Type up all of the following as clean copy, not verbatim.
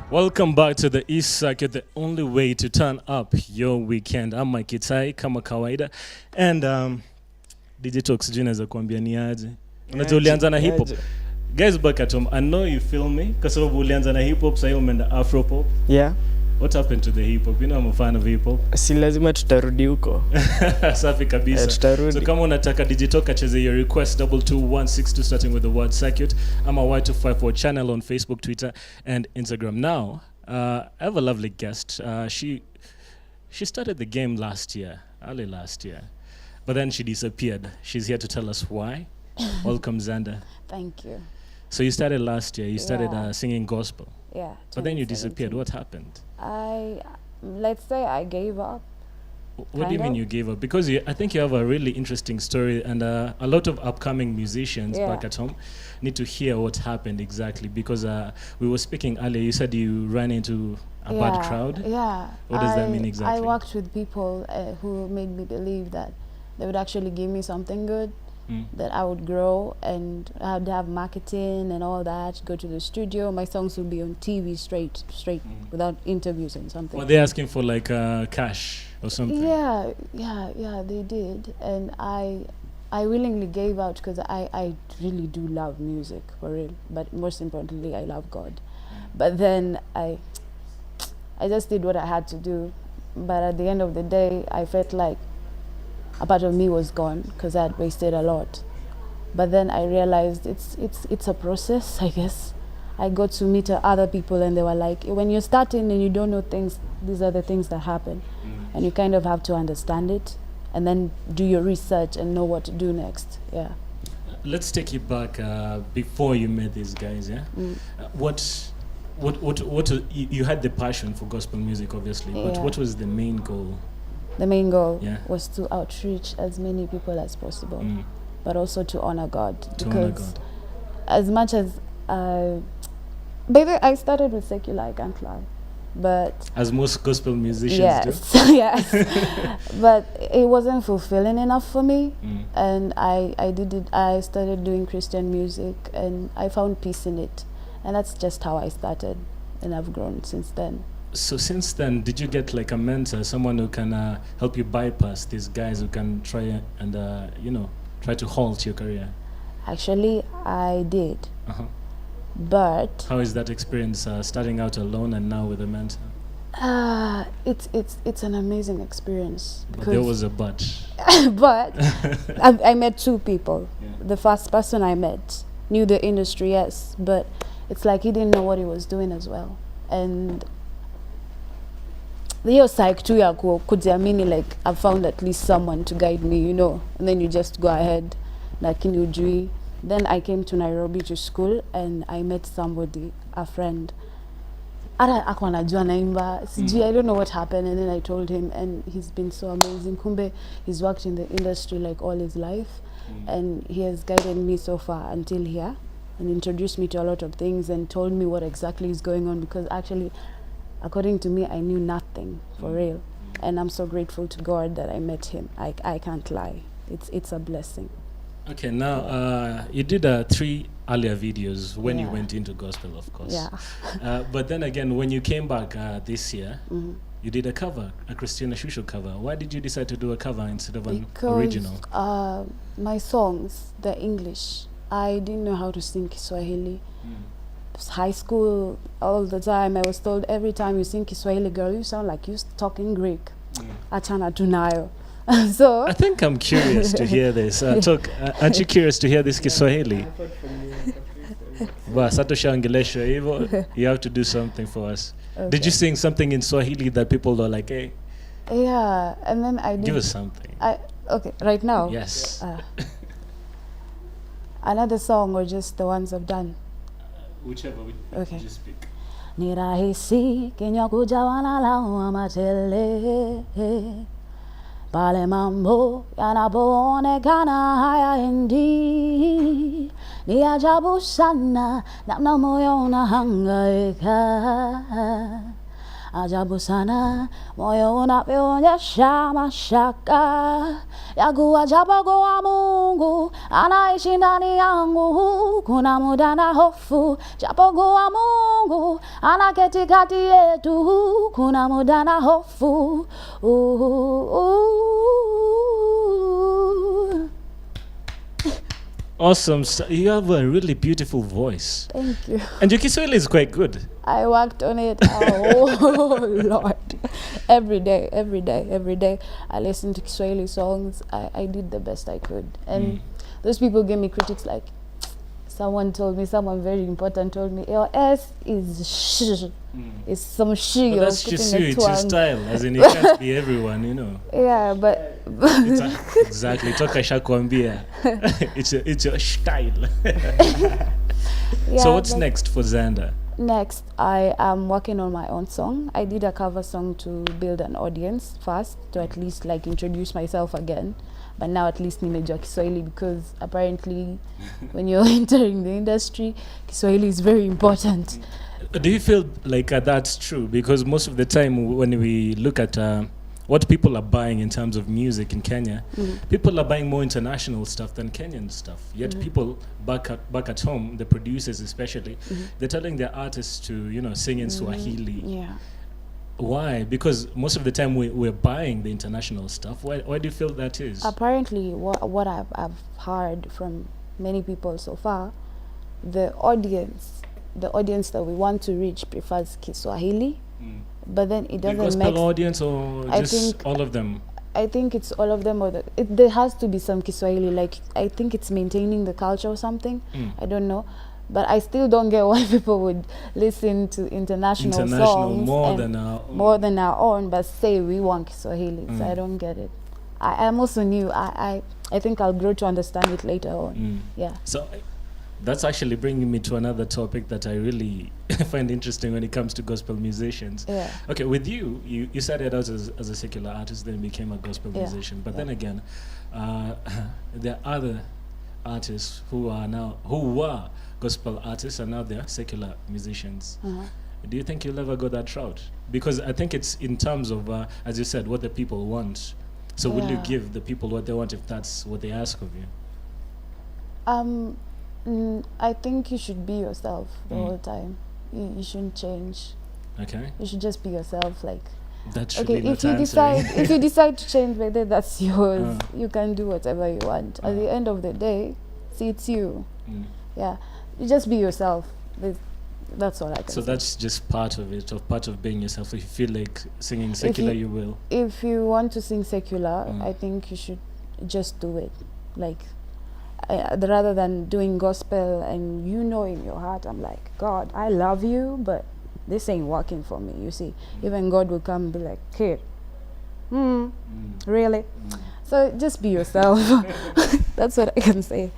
Welcome back to the Ecircuit, the only way to turn up your weekend. I'm Mike Itai, kama kawaida. And DJ Talk sijui naweza kuambia ni aje. Unajua ulianza na hip hop. Guys back at home, I know you feel me kwa sababu ulianza na hip hop, sasa umeenda afro pop. Yeah. What happened to the hip hop? You know I'm a fan of hip hop. Si lazima tutarudi huko. Safi kabisa. Tutarudi. So kama unataka DJ Talk acheze your request 22162 starting with the word circuit. I'm a Y254 channel on Facebook, Twitter and Instagram. Now, I have a lovely guest. She started the game early last year. But then she disappeared. She's here to tell us why. Welcome, Zander. Thank you. So you started last year. You started singing gospel. Yeah. But then you disappeared. What happened? Let's say I gave up. What do you mean you gave up? Because I think you have a really interesting story, and a lot of upcoming musicians back at home need to hear what happened exactly. Because we were speaking earlier, you said you ran into a bad crowd. Yeah. What does that mean exactly? I worked with people who made me believe that they would actually give me something good, that I would grow, and I'd have marketing and all that, go to the studio, my songs would be on TV straight, without interviews and something. Were they asking for like cash or something? Yeah, they did. And I willingly gave out because I really do love music, for real. But most importantly, I love God. But then I just did what I had to do. But at the end of the day, I felt like a part of me was gone because I had wasted a lot. But then I realized it's a process, I guess. I got to meet other people and they were like, when you're starting and you don't know things, these are the things that happen. And you kind of have to understand it and then do your research and know what to do next. Yeah. Let's take you back before you met these guys, yeah? What you had the passion for gospel music, obviously, but what was the main goal? The main goal was to outreach as many people as possible, but also to honor God. As much as, baby, I started with secular, I can't lie. But as most gospel musicians do. Yes. But it wasn't fulfilling enough for me. And I started doing Christian music and I found peace in it. And that's just how I started. And I've grown since then. So since then, did you get like a mentor, someone who can help you bypass these guys who can try and, try to halt your career? Actually, I did. But how is that experience starting out alone and now with a mentor? It's an amazing experience. But there was a but. But I met two people. Yeah. The first person I met knew the industry, yes, but it's like he didn't know what he was doing as well. And the psych too, like I found at least someone to guide me, and then you just go ahead, like in Ujui. Then I came to Nairobi to school and I met somebody, a friend. I don't know what happened, and then I told him, and he's been so amazing. Kumbe, he's worked in the industry like all his life, and he has guided me so far until here, and introduced me to a lot of things and told me what exactly is going on, because actually, according to me, I knew nothing, for real. And I'm so grateful to God that I met him. I can't lie. It's a blessing. Okay, now you did 3 earlier videos when you went into gospel, of course. Yeah. But then again, when you came back this year, you did a cover, a Christina Shusho cover. Why did you decide to do a cover instead of an original? My songs, they're English. I didn't know how to sing Kiswahili. High school, all the time, I was told every time you sing Kiswahili, girl, you sound like you're talking Greek. Achana tunayo. So I think I'm curious to hear this. Aren't you curious to hear this Kiswahili? You have to do something for us. Okay. Did you sing something in Swahili that people are like, hey? Yeah, and then I did. Give us something. Okay, right now? Yes. Another song or just the ones I've done? Whichever we just speak. Ni rahisi Kenya kujawana la matele pale mambo yanapoonekana hayaendi, ni ajabu sana namna moyo unahangaika ajabu sana, moyo unavyonyesha mashaka ya kuwa japo kwa Mungu anaishi ndani yangu. Kuna muda na hofu, japo kwa Mungu anaketi kati yetu. Kuna muda na hofu. Awesome. You have a really beautiful voice. Thank you. And your Kiswahili is quite good. I worked on it a whole lot. Every day. I listened to Kiswahili songs. I did the best I could. And those people gave me critics like, someone very important told me, your S is sh. It's some sh. But that's just you, it's your style. As in, it can't be everyone, you know. Yeah, but... exactly. Toka shakwambia. It's your style. Yeah, so what's next for Zander? Next, I am working on my own song. I did a cover song to build an audience first, to at least like introduce myself again. But now at least nimejua Kiswahili, because apparently when you're entering the industry, Kiswahili is very important. Do you feel like that's true? Because most of the time when we look at what people are buying in terms of music in Kenya, people are buying more international stuff than Kenyan stuff. Yet people back at home, the producers especially, they're telling their artists to, you know, sing in Swahili. Yeah. Why? Because most of the time we're buying the international stuff. Why do you feel that is? Apparently, what I've heard from many people so far, the audience that we want to reach prefers Kiswahili, but then it doesn't make the gospel audience, or I just think all of them? I think it's all of them, or there has to be some Kiswahili. Like, I think it's maintaining the culture or something. I don't know. But I still don't get why people would listen to international songs more than our own, but say we want Kiswahili. So I don't get it. I'm also new. I think I'll grow to understand it later on. Yeah. So that's actually bringing me to another topic that I really find interesting when it comes to gospel musicians. Yeah. Okay, with you started out as a secular artist, then became a gospel musician. But then again, there are other artists who were gospel artists and now they're secular musicians. Do you think you'll ever go that route? Because I think it's in terms of, as you said, what the people want. So will you give the people what they want if that's what they ask of you? I think you should be yourself the whole time. You shouldn't change. Okay. You should just be yourself. Like, that's okay, really if you decide to change, whether that's yours, you can do whatever you want. At the end of the day, see, it's you. Yeah, you just be yourself. That's all I can say. So that's just part of it, or part of being yourself. If you feel like singing secular, you will. If you want to sing secular, I think you should just do it. Like, rather than doing gospel and you know in your heart, I'm like, God, I love you, but this ain't working for me, you see. Even God will come and be like, kid, really? So just be yourself. That's what I can say.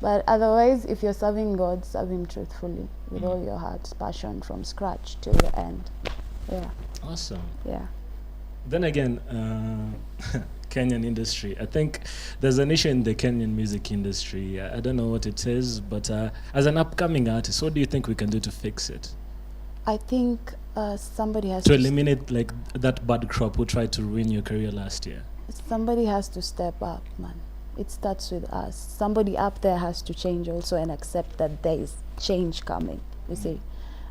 But otherwise, if you're serving God, serve Him truthfully with all your heart's passion from scratch till the end. Yeah. Awesome. Yeah. Then again, Kenyan industry. I think there's an issue in the Kenyan music industry. I don't know what it is, but as an upcoming artist, what do you think we can do to fix it? I think somebody has to eliminate like that bad crop who tried to ruin your career last year. Somebody has to step up, man. It starts with us. Somebody up there has to change also and accept that there is change coming, you see.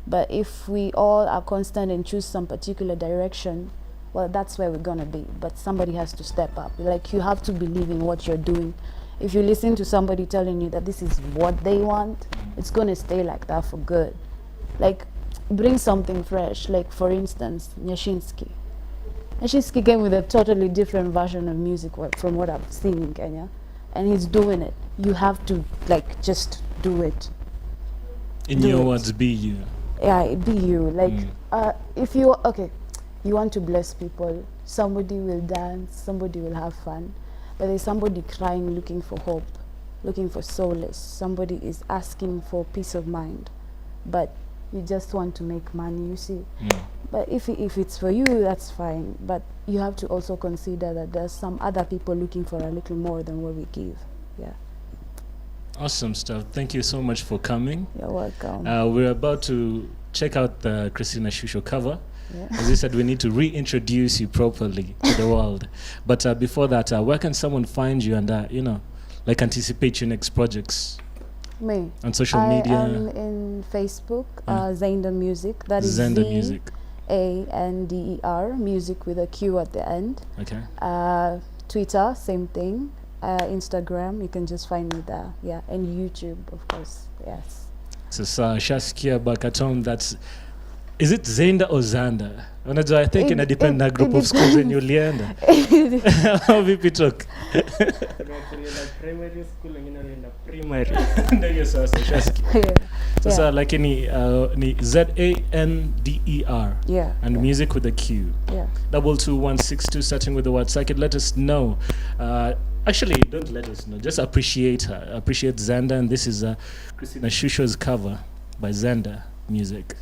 But if we all are constant and choose some particular direction, well, that's where we're gonna be. But somebody has to step up. Like, you have to believe in what you're doing. If you listen to somebody telling you that this is what they want, it's gonna stay like that for good. Like, bring something fresh. Like, for instance, Nyashinsky. Nyashinsky came with a totally different version of music from what I've seen in Kenya, and he's doing it. You have to, like, just do it. In your words, be you. Yeah, be you. Like, if you want to bless people, somebody will dance, somebody will have fun, but there's somebody crying, looking for hope, looking for solace. Somebody is asking for peace of mind, but you just want to make money, you see. But if it's for you, that's fine. But you have to also consider that there's some other people looking for a little more than what we give. Yeah. Awesome stuff. Thank you so much for coming. You're welcome. We're about to check out the Christina Shusho cover. Yeah. As you said, we need to reintroduce you properly to the world. But before that, where can someone find you and, like anticipate your next projects Me. on social I media? am in Facebook, Zander Music. That is Zander Music. Zander, music with a Q at the end. Okay. Twitter, same thing. Instagram, you can just find me there. Yeah, and YouTube, of course. Yes. So Shaskia Bakatom, that's... Is it Zander or Zander? Unajua, I think ina depend na group of schools zenye ulienda. How vipi talk? Primary school wengine walienda primary. Ndio sasa Shaskia. Yeah. Sasa like ni Zander. Yeah. And music with a Q. Yeah. 22162 starting with the word circuit. Let us know. Actually, don't let us know. Just appreciate her. Appreciate Zander. And this is Christina Shusho's cover by Zander Music.